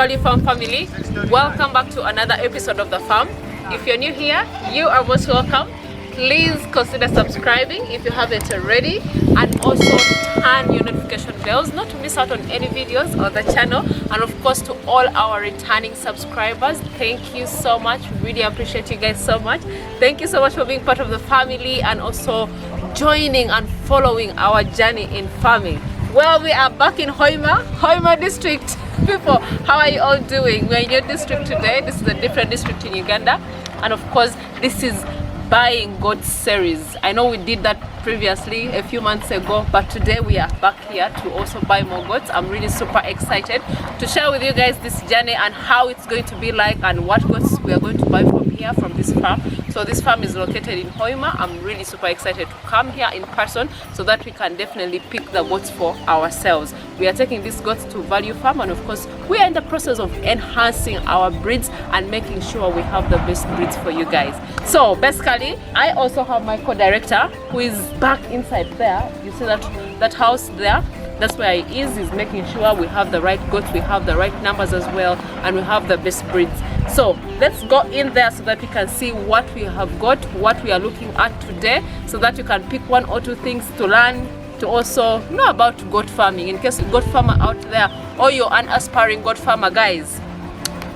Value Farm family, welcome back to another episode of The Farm. If you're new here, you are most welcome. Please consider subscribing if you haven't already, and also turn your notification bells not to miss out on any videos on the channel. And of course, to all our returning subscribers, thank you so much. Really appreciate you guys so much. Thank you so much for being part of the family and also joining and following our journey in farming. Well, we are back in Hoima district. People, how are you all doing? We're in your district today. This is a different district in Uganda, and of course this is buying goats series. I know we did that previously a few months ago, but today we are back here to also buy more goats. I'm really super excited to share with you guys this journey and how it's going to be like and what goats we are going to buy from here, from this farm. So this farm is located in Hoima. I'm really super excited to come here in person so that we can definitely pick the goats for ourselves. We are taking these goats to Value Farm, and of course we are in the process of enhancing our breeds and making sure we have the best breeds for you guys. So basically, I also have my co-director who is back inside there. You see that house there? That's where he is. He's making sure we have the right goats, we have the right numbers as well, and we have the best breeds. So let's go in there so that we can see what we have got, what we are looking at today, so that you can pick one or two things to learn, to also know about goat farming. In case you're a goat farmer out there or you're an aspiring goat farmer, guys,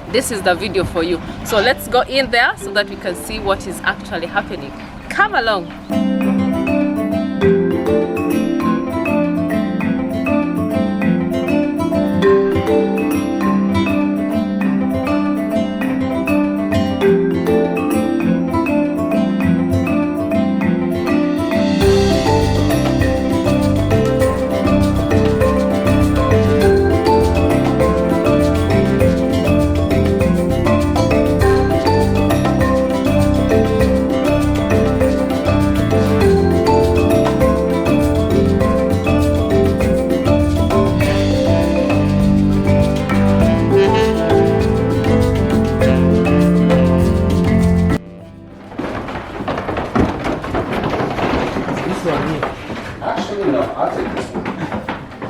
this is the video for you. So let's go in there so that we can see what is actually happening. Come along. Actually, no, I'll take this one.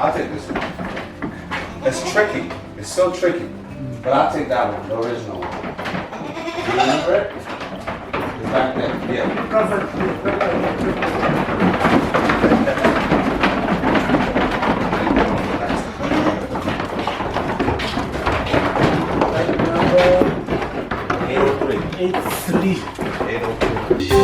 I'll take this one. It's tricky. It's so tricky. But I'll take that one, the original one. Do you remember it? It's back there. Yeah. Number 803. 803.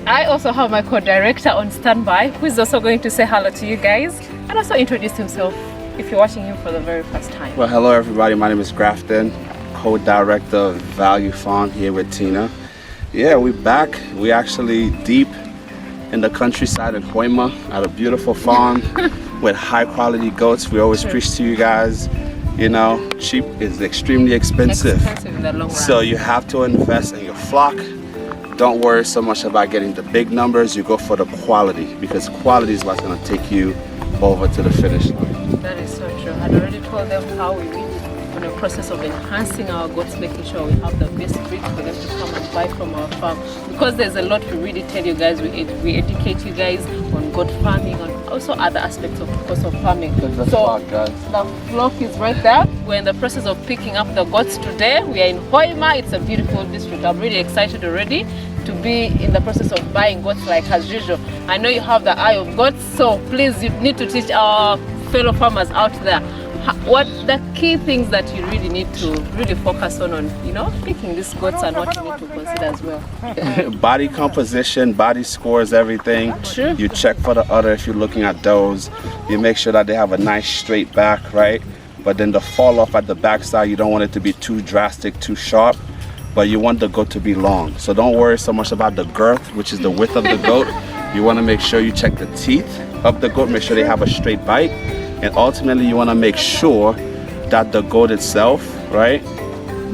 I also have my co-director on standby who is also going to say hello to you guys and also introduce himself if you're watching him for the very first time. Well, hello everybody, my name is Grafton, co-director of Value Farm here with Tina. Yeah, we're back. We're actually deep in the countryside in Hoima at a beautiful farm with high quality goats. We always preach to you guys, you know, cheap is extremely expensive in the long run. So you have to invest in your flock. Don't worry so much about getting the big numbers. You go for the quality, because quality is what's going to take you over to the finish line. That is so true. I already told them how we really in the process of enhancing our goats, making sure we have the best breed for them to come and buy from our farm, because there's a lot we really tell you guys. We educate you guys on goat farming and also other aspects of course of farming. The flock is right there. We're in the process of picking up the goats today. We are in Hoima. It's a beautiful district. I'm really excited already to be in the process of buying goats like as usual. I know you have the eye of goats, so please, you need to teach our fellow farmers out there what the key things that you really need to really focus on, you know, picking these goats and what you need to consider as well. Body composition, body scores, everything. True. You check for the udder if you're looking at those. You make sure that they have a nice straight back, right? But then the fall off at the backside, you don't want it to be too drastic, too sharp, but you want the goat to be long. So don't worry so much about the girth, which is the width of the goat. You want to make sure you check the teeth of the goat, make sure they have a straight bite. And ultimately you want to make sure that the goat itself, right,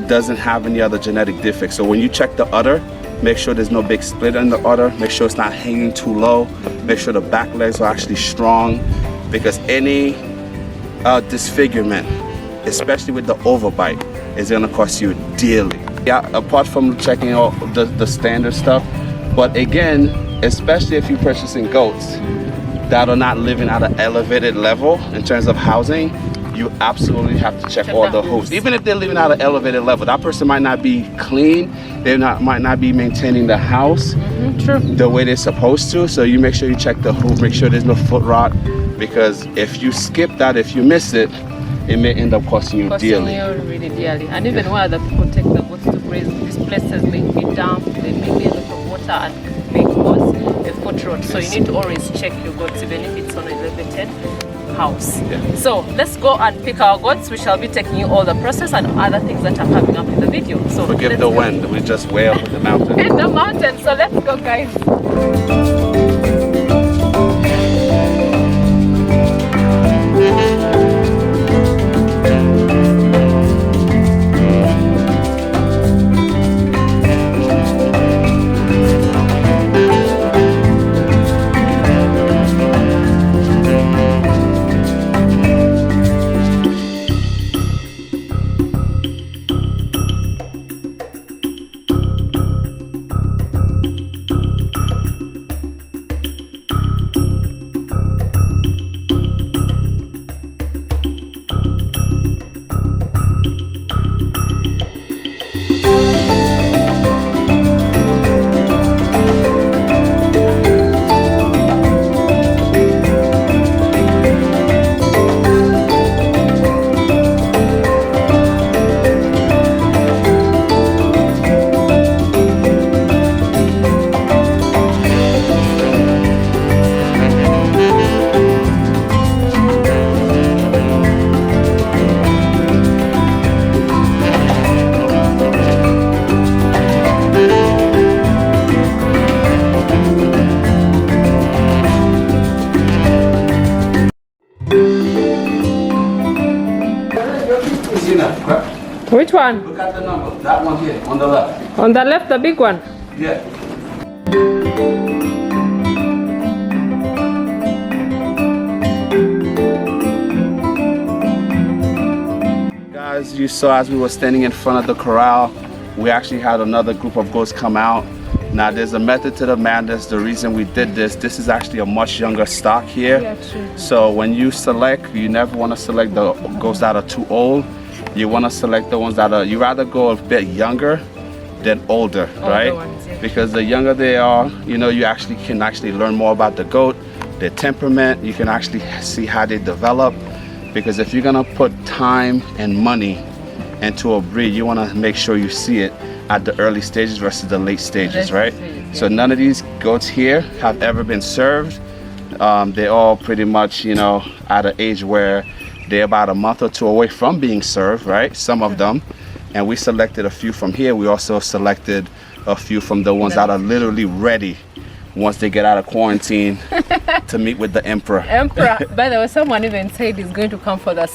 doesn't have any other genetic defects. So when you check the udder, Make sure there's no big split in the udder. Make sure it's not hanging too low. Make sure the back legs are actually strong, because any disfigurement, especially with the overbite, is gonna cost you dearly. Yeah, apart from checking out the standard stuff, but again, especially if you're purchasing goats that are not living at an elevated level in terms of housing, you absolutely have to check all the hooves. Even if they're living at an elevated level, that person might not be clean, might not be maintaining the house the way they're supposed to. So you make sure you check the hoof, make sure there's no foot rot, because if you skip that, if you miss it, it may end up costing you dearly. Really dearly. And even where the people take the goats to graze, these places may be damp, there may be a lot of water and may cause a foot rot. So you need to always check your goats, even if it's on an elevated house. So let's go and pick our goats. We shall be taking you all the process and other things that are coming up in the video. So forgive the wind, we're just way up in the mountain. In the mountain, so let's go, guys. Which one? Look at the number. That one here, on the left. On the left, the big one? Yeah. Guys, you saw as we were standing in front of the corral, we actually had another group of goats come out. Now there's a method to the madness. The reason we did this is actually a much younger stock here. Yeah, true. So when you select, you never want to select the goats that are too old. You want to select the ones that are, you rather go a bit younger than older, right? Ones, yeah. Because the younger they are, you know, you can actually learn more about the goat, their temperament. You can actually see how they develop. Because if you're gonna put time and money into a breed, you want to make sure you see it at the early stages versus the late stages, right? So none of these goats here have ever been served. They're all pretty much, you know, at an age where they're about a month or two away from being served, right? Some of them. And we selected a few from here. We also selected a few from the ones that are literally ready once they get out of quarantine to meet with the emperor. By the way, someone even said he's going to come for the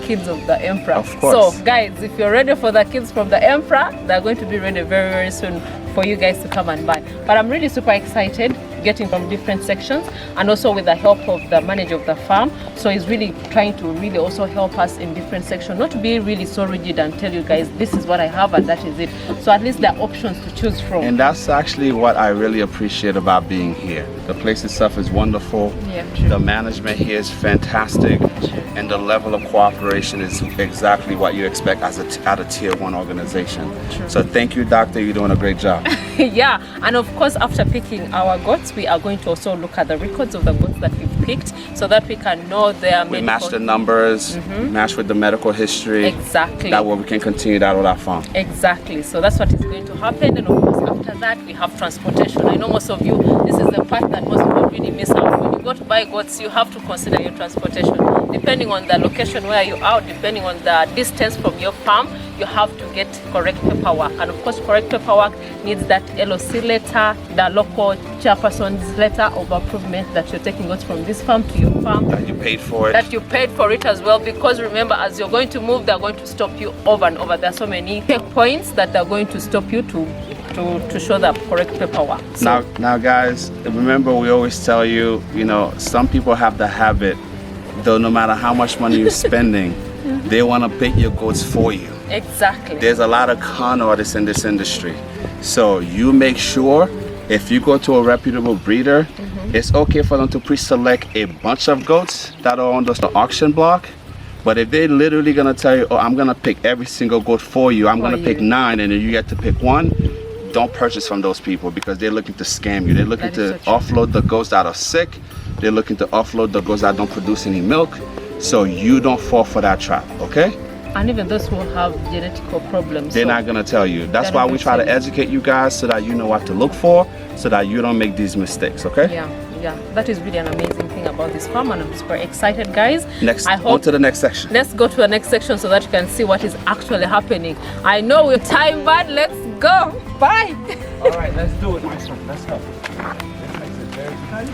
kids of the emperor. Of course. So guys, if you're ready for the kids from the emperor, they're going to be ready very, very soon for you guys to come and buy. But I'm really super excited getting from different sections, and also with the help of the manager of the farm. So he's really trying to really also help us in different sections, not to be really so rigid and tell you guys this is what I have and that is it. So at least there are options to choose from. And that's actually what I really appreciate about being here. The place itself is wonderful. Yeah, true. The management here is fantastic. True. And the level of cooperation is exactly what you expect at a tier 1 organization. True. So thank you, doctor, you're doing a great job. Yeah, and of course after picking our goats, we are going to also look at the records of the goats that we've picked so that we can know their We match the numbers, match with the medical history. Exactly. That way we can continue that with our farm. Exactly. So that's what is going to happen. And of course after that we have transportation. I know most of you, this is the part that most people really miss out. When you go to buy goats, you have to consider your transportation. Depending on the location where you are, depending on the distance from your farm, you have to get correct paperwork. And of course correct paperwork needs that LOC letter, the local chairperson's letter of approval that you're taking goats from this farm to your farm. That you paid for it. That you paid for it as well, because remember, as you're going to move, they're going to stop you over and over. There are so many checkpoints that they're going to stop you to to show the correct paperwork. So, now guys, remember we always tell you, you know, some people have the habit, though no matter how much money you're spending, they want to pick your goats for you. exactly. There's a lot of con artists in this industry. So you make sure if you go to a reputable breeder, it's okay for them to pre-select a bunch of goats that are on the auction block. But if they're literally gonna tell you, oh, I'm gonna pick every single goat for you, I'm gonna pick 9 and then you get to pick 1, don't purchase from those people because they're looking to scam you. They're looking to offload the goats that are sick. They're looking to offload the goats that don't produce any milk. So you don't fall for that trap, okay? And even those who have genetical problems. They're not gonna tell you. That's why we try to educate you guys so that you know what to look for, so that you don't make these mistakes, okay? Yeah, that is really an amazing thing about this farm, and I'm super excited, guys. On to the next section. Let's go to the next section so that you can see what is actually happening. I know we're time bad. Let's go. Bye. All right, let's do it, my son. Let's go. This makes it very tight.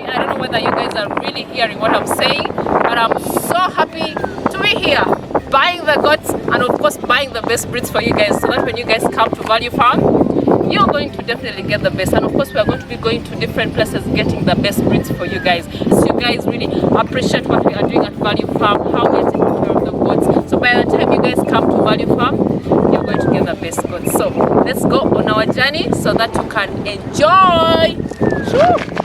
I don't know whether you guys are really hearing what I'm saying, but I'm so happy to be here buying the goats and of course buying the best breeds for you guys, so that when you guys come to Value Farm, you're going to definitely get the best. And of course we are going to be going to different places getting the best breeds for you guys, so you guys really appreciate what we are doing at Value Farm, how we are taking care of the goats. So by the time you guys come to Value Farm, you're going to get the best goats. So let's go on our journey so that you can enjoy. Woo!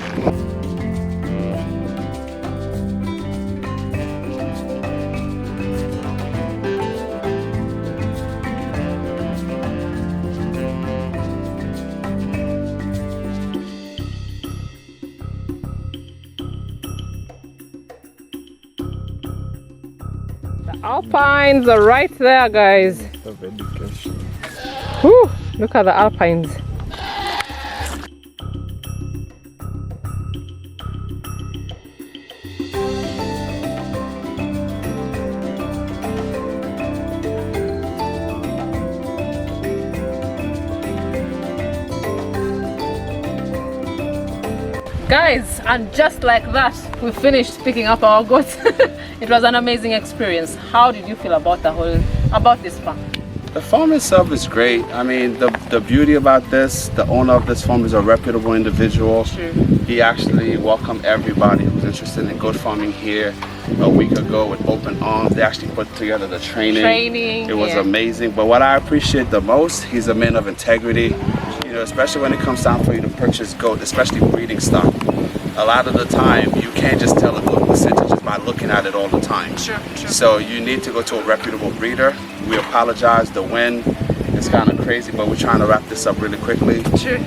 Alpines are right there, guys. Whew, look at the alpines. Guys, and just like that, we finished picking up our goats. It was an amazing experience. How did you feel about this farm? The farm itself is great. I mean, the beauty about this, the owner of this farm is a reputable individual. True. He actually welcomed everybody who's interested in goat farming here a week ago with open arms. They actually put together the training. It was amazing. But what I appreciate the most, he's a man of integrity. You know, especially when it comes time for you to purchase goat, especially breeding stock. A lot of the time, you can't just tell a goat percentage just by looking at it all the time. Sure. So you need to go to a reputable breeder. We apologize, the wind is kind of crazy, but we're trying to wrap this up really quickly. Sure.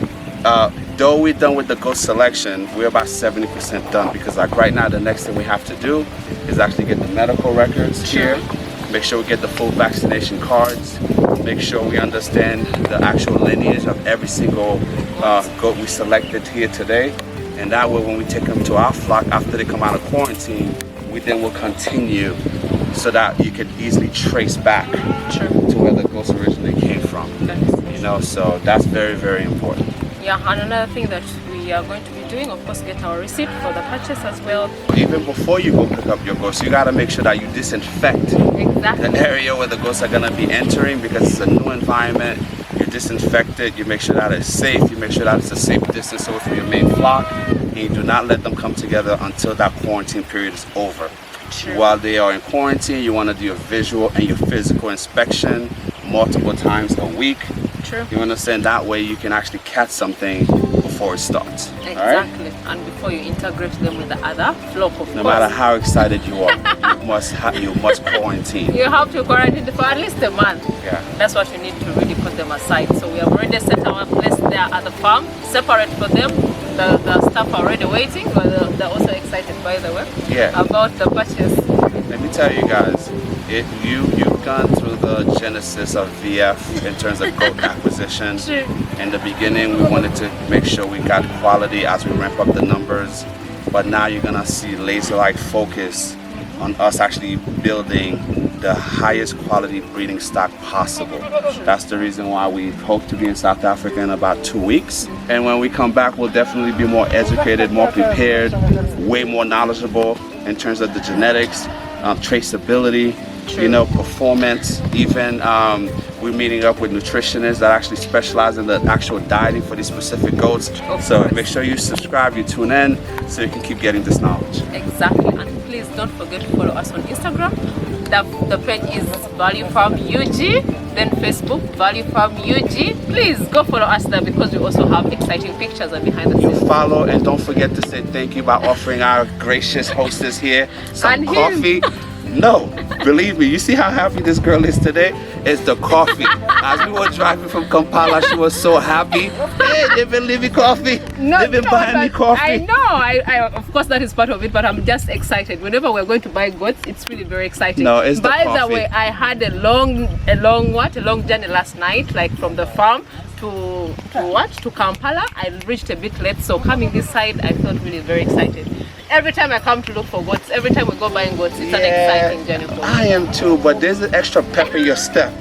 Though we're done with the goat selection, we're about 70% done, because like right now, the next thing we have to do is actually get the medical records here, make sure we get the full vaccination cards, make sure we understand the actual lineage of every single goat we selected here today. And that way when we take them to our flock after they come out of quarantine, we then will continue so that you can easily trace back to where the goats originally came from. You know, so that's very, very important. Yeah, and another thing that we are going to be doing, of course, get our receipt for the purchase as well. Even before you go pick up your goats, you got to make sure that you disinfect the area where the goats are going to be entering, because it's a new environment. You disinfect it, you make sure that it's safe, you make sure that it's a safe distance away from your main flock, and you do not let them come together until that quarantine period is over. While they are in quarantine, you want to do your visual and your physical inspection multiple times a week. You understand? That way you can actually catch something before it starts. Exactly. And before you integrate them with the other flock, of course. No matter how excited you are, you must quarantine. You have to quarantine for at least a month. Yeah. That's what you need to really put them aside. So we have already set our place there at the farm, separate for them. The staff are already waiting, but they're also excited, by the way, about the purchase. Let me tell you guys, you've gone through the genesis of VF in terms of goat acquisition. In the beginning, we wanted to make sure we got quality as we ramp up the numbers, but now you're gonna see laser-like focus on us actually building the highest quality breeding stock possible. That's the reason why we hope to be in South Africa in about 2 weeks. And when we come back, we'll definitely be more educated, more prepared, way more knowledgeable in terms of the genetics, traceability, you know, performance. Even we're meeting up with nutritionists that actually specialize in the actual dieting for these specific goats. So make sure you subscribe, you tune in, so you can keep getting this knowledge. Exactly. And please don't forget to follow us on Instagram. The page is Value Farm UG. Then Facebook, Value Farm UG. Please go follow us there because we also have exciting pictures and behind the scenes. You follow, and don't forget to say thank you by offering our gracious hostess here some coffee. No, believe me, you see how happy this girl is today? It's the coffee. As we were driving from Kampala, she was so happy. Hey, they've been leaving coffee. They've been buying me coffee. I know, I of course that is part of it, but I'm just excited. Whenever we're going to buy goats, it's really very exciting. No, it's By the the coffee. way, I had a long journey last night, like from the farm to Kampala. I reached a bit late, so coming this side, I felt really very excited. Every time I come to look for goats, every time we go buying goats, it's an exciting journey for me. I am too, but there's an extra pep in your step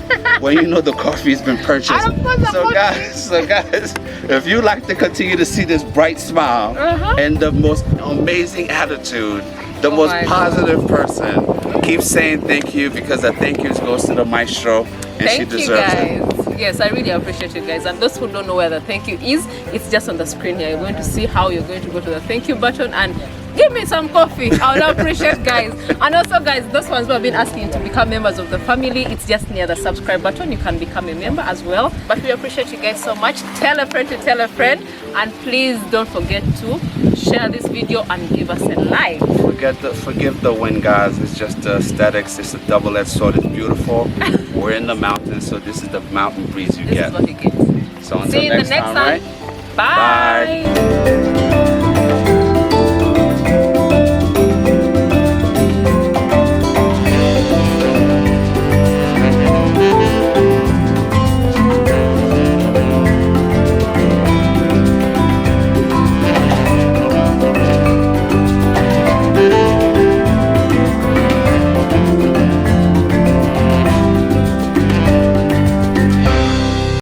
when you know the coffee's been purchased. So guys, if you like to continue to see this bright smile and the most amazing attitude, the most positive person, keep saying thank you, because the thank yous goes to the maestro, and she deserves it. Yes, I really appreciate you guys. And those who don't know where the thank you is, it's just on the screen here. You're going to see how you're going to go to the thank you button and give me some coffee. I would appreciate, guys. And also, guys, those ones who have been asking to become members of the family, it's just near the subscribe button. You can become a member as well. But we appreciate you guys so much. Tell a friend to tell a friend. And please don't forget to share this video and give us a like. Forgive the wind, guys. It's just the aesthetics. It's a double-edged sword. It's beautiful. We're in the mountains, so this is the mountain breeze you get. This is what you get. So until See you in the next time, right? Bye. Bye.